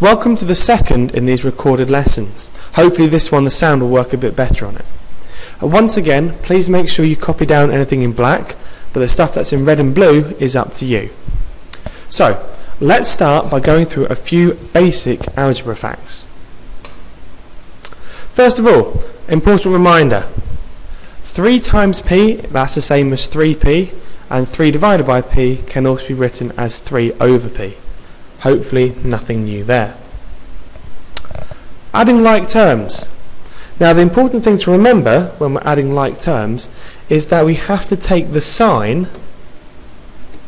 Welcome to the second in these recorded lessons. Hopefully this one the sound will work a bit better on it. Once again, please make sure you copy down anything in black, but the stuff that's in red and blue is up to you. So, let's start by going through a few basic algebra facts. First of all, important reminder, 3 times p, that's the same as 3p, and 3 divided by p can also be written as 3 over p. Hopefully nothing new there. Adding like terms. Now the important thing to remember when we're adding like terms is that we have to take the sign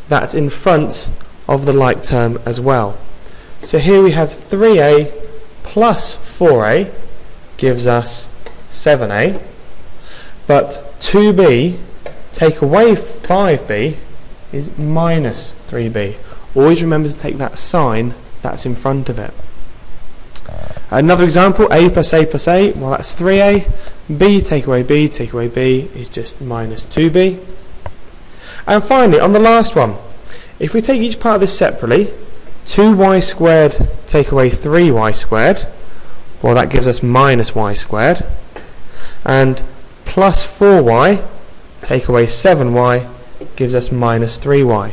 that's in front of the like term as well. So here we have 3a plus 4a gives us 7a, but 2b take away 5b is minus 3b. Always remember to take that sign that's in front of it. Another example, a plus a plus a, well that's 3a, b take away b is just minus 2b. And finally, on the last one, if we take each part of this separately, 2y squared take away 3y squared, well that gives us minus y squared, and plus 4y take away 7y gives us minus 3y.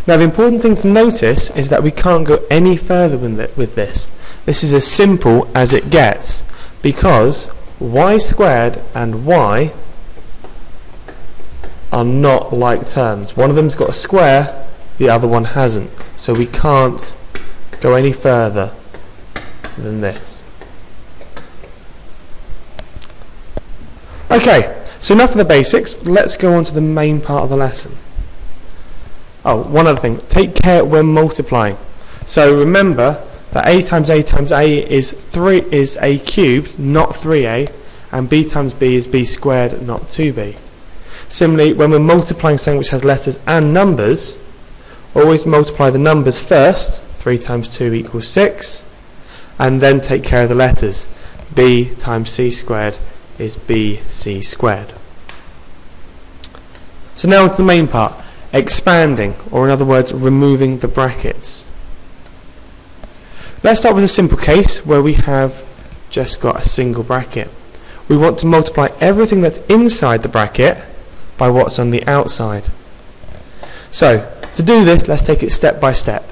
Now the important thing to notice is that we can't go any further with this. This is as simple as it gets, because y squared and y are not like terms. One of them's got a square, the other one hasn't. So we can't go any further than this. Okay, so enough of the basics. Let's go on to the main part of the lesson. Oh, one other thing, take care when multiplying. So remember that a times a times a is a cubed, not 3a, and b times b is b squared, not 2b. Similarly, when we're multiplying something which has letters and numbers, always multiply the numbers first. 3 times 2 equals 6, and then take care of the letters. b times c squared is bc squared. So now to the main part. Expanding, or in other words, removing the brackets. Let's start with a simple case where we have just got a single bracket. We want to multiply everything that's inside the bracket by what's on the outside. So, to do this, let's take it step by step.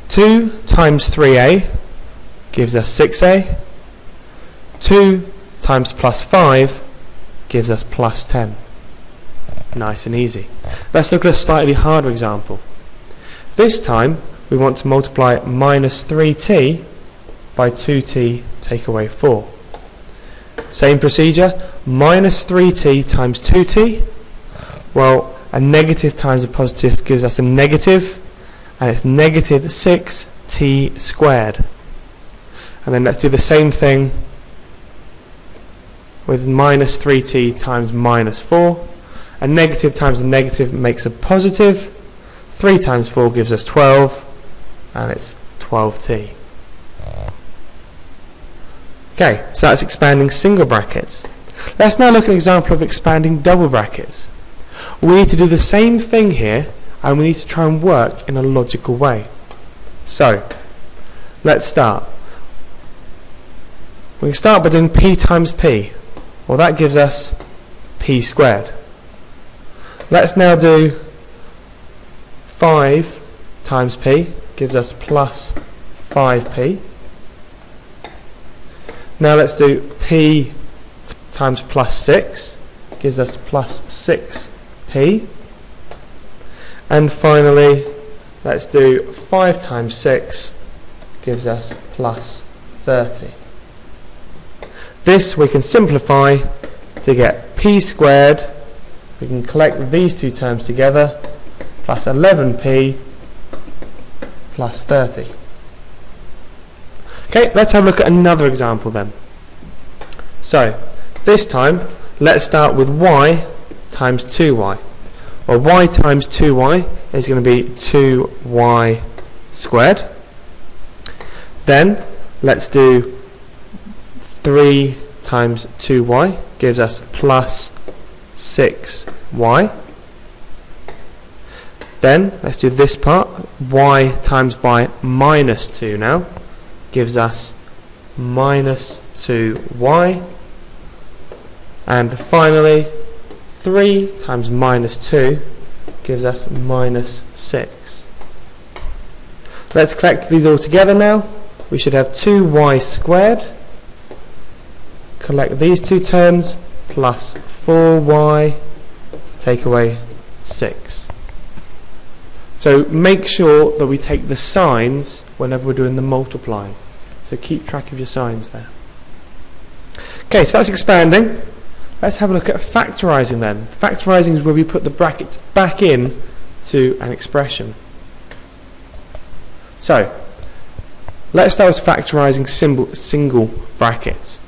2 times 3a gives us 6a. 2 times plus 5 gives us plus 10. Nice and easy. Let's look at a slightly harder example. This time we want to multiply minus 3t by 2t take away 4. Same procedure, minus 3t times 2t. Well, a negative times a positive gives us a negative, and it's negative 6t squared. And then let's do the same thing with minus 3t times minus 4. A negative times a negative makes a positive. 3 times 4 gives us 12, and it's 12t. Okay, so that's expanding single brackets. Let's now look at an example of expanding double brackets. We need to do the same thing here, and we need to try and work in a logical way. So, let's start. We can start by doing p times p. Well, that gives us p squared. Let's now do 5 times p, gives us plus 5p. Now let's do p times plus 6, gives us plus 6p. And finally, let's do 5 times 6, gives us plus 30. This we can simplify to get p squared. We can collect these two terms together, plus 11p plus 30. Okay, let's have a look at another example then. So, this time, let's start with y times 2y. Well, y times 2y is going to be 2y squared. Then, let's do 3 times 2y, gives us plus 6y. Then let's do this part, y times by minus 2 now, gives us minus 2y, and finally 3 times minus 2 gives us minus 6. Let's collect these all together now. We should have 2y squared, collect these two terms, plus 4y, take away 6. So make sure that we take the signs whenever we're doing the multiplying. So keep track of your signs there. Okay, so that's expanding. Let's have a look at factorising then. Factorising is where we put the bracket back in to an expression. So let's start with factorising single brackets.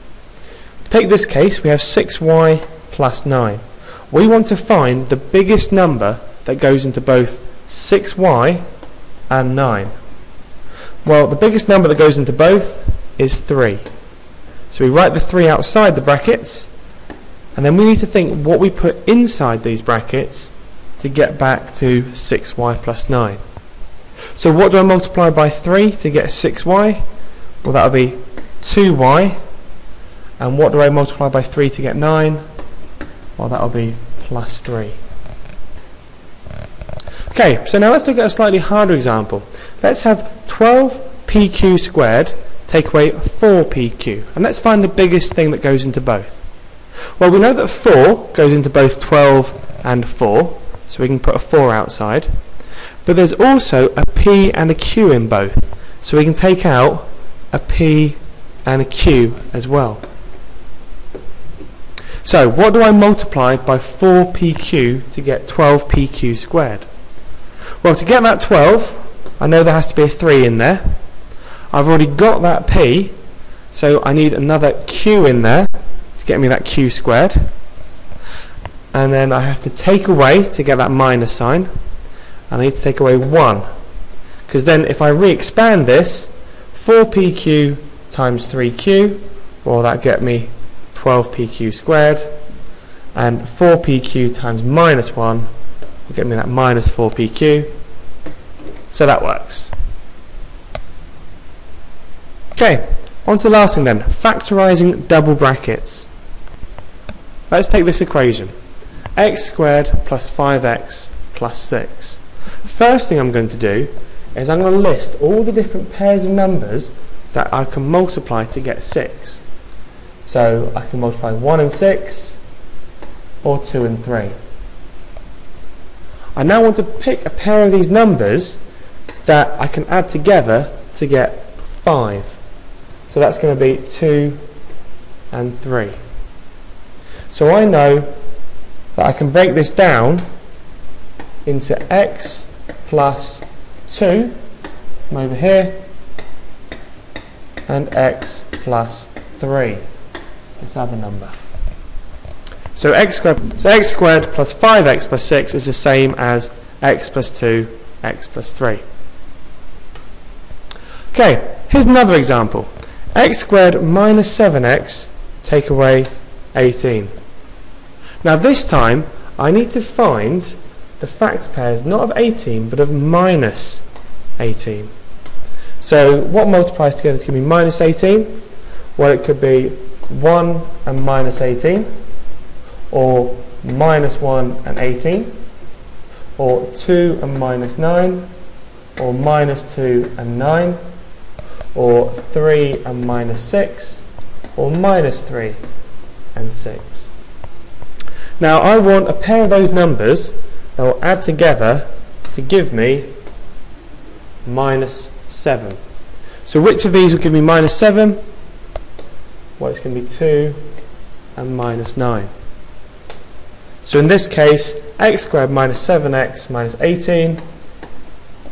Take this case, we have 6y plus 9. We want to find the biggest number that goes into both 6y and 9. Well, the biggest number that goes into both is 3. So we write the 3 outside the brackets, and then we need to think what we put inside these brackets to get back to 6y plus 9. So what do I multiply by 3 to get 6y? Well, that will be 2y. And what do I multiply by 3 to get 9? Well, that will be plus 3. Okay, so now let's look at a slightly harder example. Let's have 12pq squared take away 4pq. And let's find the biggest thing that goes into both. Well, we know that 4 goes into both 12 and 4, so we can put a 4 outside. But there's also a p and a q in both, so we can take out a p and a q as well. So what do I multiply by 4pq to get 12pq squared? Well, to get that 12, I know there has to be a 3 in there. I've already got that p, so I need another q in there to get me that q squared. And then I have to take away to get that minus sign, and I need to take away 1. Because then if I re-expand this, 4pq times 3q, well, that get me 12pq squared, and 4pq times minus 1 will get me that minus 4pq. So that works. Okay, on to the last thing then, factorising double brackets. Let's take this equation, x squared plus 5x plus 6. First thing I'm going to do is I'm going to list all the different pairs of numbers that I can multiply to get 6. So I can multiply 1 and 6, or 2 and 3. I now want to pick a pair of these numbers that I can add together to get 5. So that's going to be 2 and 3. So I know that I can break this down into x plus 2 from over here, and x plus 3, this other number. So x squared plus 5x plus 6 is the same as x plus 2, x plus 3. Okay, here's another example. X squared minus 7x take away 18. Now this time I need to find the factor pairs not of 18 but of minus 18. So what multiplies together to give me minus 18? Well, it could be 1 and minus 18, or minus 1 and 18, or 2 and minus 9, or minus 2 and 9, or 3 and minus 6, or minus 3 and 6. Now I want a pair of those numbers that will add together to give me minus 7. So which of these will give me minus 7? Well, it's going to be 2 and minus 9. So in this case, x squared minus 7x minus 18,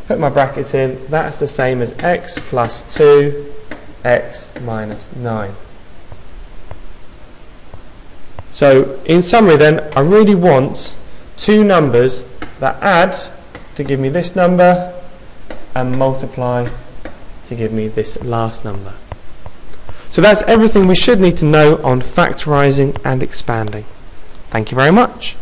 put my brackets in, that's the same as x plus 2, x minus 9. So in summary then, I really want two numbers that add to give me this number and multiply to give me this last number. So that's everything we should need to know on factorising and expanding. Thank you very much.